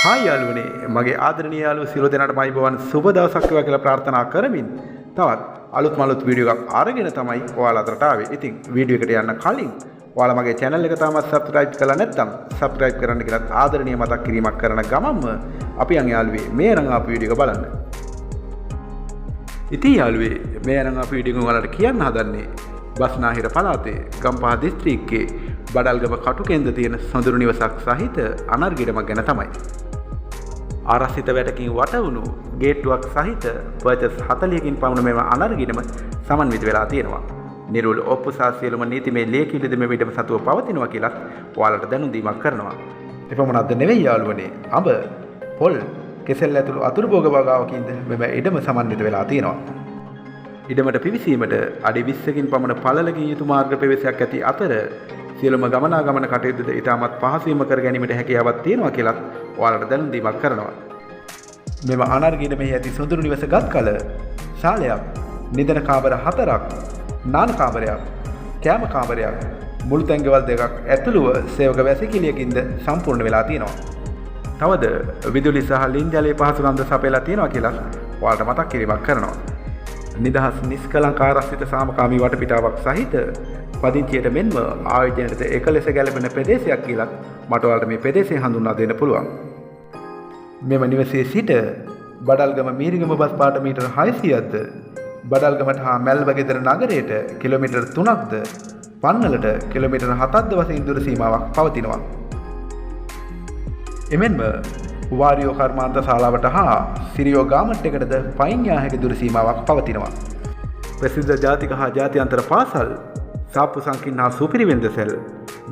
Hi යාළුවනේ මගේ ආදරණීය යාළුවෝ සියලු දෙනාටම අයිබෝවන් සුබ දවසක් වේවා කියලා ප්‍රාර්ථනා කරමින් තවත් අලුත් වීඩියෝ එකක් අරගෙන තමයි ඔයාලා අතරට ආවේ. ඉතින් වීඩියෝ එකට යන්න කලින් ඔයාලා මගේ channel එක තාමත් subscribe කරලා නැත්නම් subscribe කරන්න කියලා ආදරණීය මතක් කිරීමක් කරන ගමන්ම අපි යන් යාළුවේ මේ අරන් ආපු වීඩියෝ එක බලන්න. ඉතින් යාළුවේ මේ අරන් ආපු වීඩියෝ එක ඔයාලට කියන්න හදන්නේ බස්නාහිර පළාතේ ගම්පහ දිස්ත්‍රික්කයේ බඩල්ගම කටුකෙන්ද තියෙන සොඳුරු නිවසක් සහිත අනර්ගිඩමක් ගැන තමයි. ආරක්ෂිත වැටකින් වටවුණු ගේට්ටුවක් සහිත පර්චස් 40කින් පමණ මෙම අනර්ගිඩම සමන්විත වෙලා තියෙනවා. නිර්වල ඔප්පු සහ සියලුම නීතිමය ලේඛිත මෙම ඉඩම සතුව පවතිනවා කියලා ඔයාලට දැනුම් දීමක් කරනවා. එපමණක්ද නෙවෙයි යාළුවනේ. අඹ, පොල්, කෙසෙල් ඇතුළු අතුරු භෝග වගාවකින්ද මෙම ඉඩම සමන්විත වෙලා තියෙනවා. ඉඩමට පිවිසීමට අඩි 20කින් පමණ පළලකින් යුතු මාර්ග ප්‍රවේශයක් ඇති අතර සියලුම ගමනාගමන කටයුතුද ඉතාමත් පහසුවෙන්ම කර ගැනීමට හැකියාවක් තියෙනවා කියලා ඔයාලට දැනුම් දීමක් කරනවා. මෙම අනර්ගිඩමෙහි ඇති සොඳුරු නිවස ගත් කල ශාලයක්, නිදන කාමර 4ක්, නාන කාමරයක්, කෑම කාමරයක්, මුළු තැන්ගෙවල් 2ක් ඇතුළුව සේවක වැසිකිළියකින්ද සම්පූර්ණ වෙලා තියෙනවා. තවද විදුලි සහ ලින් ජලයේ පහසුකම්ද සපයලා තියෙනවා කියලා ඔයාලට මතක් කිරීමක් කරනවා. නිදහස් නිස්කලංක ආරක්ෂිත සාමකාමී වටපිටාවක් සහිත පදිංචියට මෙන්ම ආයෝජනයට එක ලෙස ගැලපෙන ප්‍රදේශයක් කියලා මට ඔයාලට මේ ප්‍රදේශය හඳුන්වා දෙන්න පුළුවන්. මෙම නිවසේ සිට බඩල්ගම මීරිගම බස් පාට මීටර 600ක්ද, බඩල්ගමට හා මැල්ව ගෙදර නගරයට කිලෝමීටර් 3ක්ද, පන්නලට කිලෝමීටර් 7ක්ද වශයෙන් දුර සීමාවක් පවතිනවා. එමෙන්ම වාරියෝ කර්මාන්ත ශාලාවට හා සිරියෝ ගාමන්ට් එකටද පයින් යා හැකි දුර සීමාවක් පවතිනවා. ප්‍රසිද්ධ ජාතික හා ජාත්‍යන්තර පාසල්, සාප්පු සංකීර්ණ හා සුපිරිවෙන්ද සෙල්,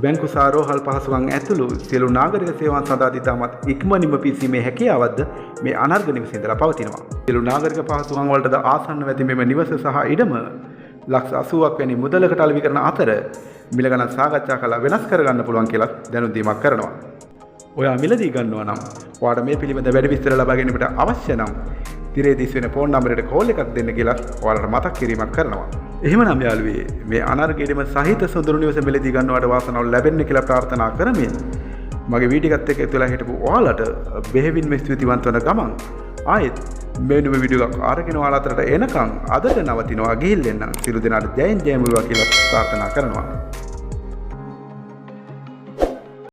බැංකු සහ රෝහල් පහසුකම් ඇතුළු සියලු නාගරික සේවාන් සඳහා ඉතාමත් ඉක්මනින්ම පිවිසීමේ හැකියාවක්ද මේ අනර්ග නිවසේ ඉඳලා පවතිනවා. සියලු නාගරික පහසුකම් වලටද ආසන්න වෙති මෙම නිවස සහ ඉඩම ලක්ෂ 80ක් වැනි මුදලකට අලෙවි කරන අතර මිල ගණන් සාකච්ඡා කරලා වෙනස් කරගන්න පුළුවන් කියලා දැනුම් දීමක් කරනවා. ඔයා මිලදී ගන්නවා නම් ඔයාට මේ පිළිබඳ වැඩි විස්තර ලබා ගැනීමට අවශ්‍ය නම් තිරේ දිස් වෙන ෆෝන් නම්බරයට කෝල් එකක් දෙන්න කියලා ඔයාලට මතක් කිරීමක් කරනවා. එහෙමනම් යාළුවේ මේ අනර්ගිඩම සහිත සොඳුරු නිවස මිලදී ගන්නවට වාසනාව ලැබෙන්න කියලා ප්‍රාර්ථනා කරමින් මගේ වීඩියෝ එකත් එක්ක එකතු වෙලා හිටපු ඔයාලට බෙහෙවින්ම ස්තුතිවන්ත වන ගමන් ආයෙත් මෙන්න මේ වීඩියෝ එකක් අරගෙන ඔයාලා අතරට එනකන් අදට නවතිනවා ගිහිල්ලා එන්න. සියලු දෙනාට ජයෙන් ජයම වේවා කියලා ප්‍රාර්ථනා කරනවා.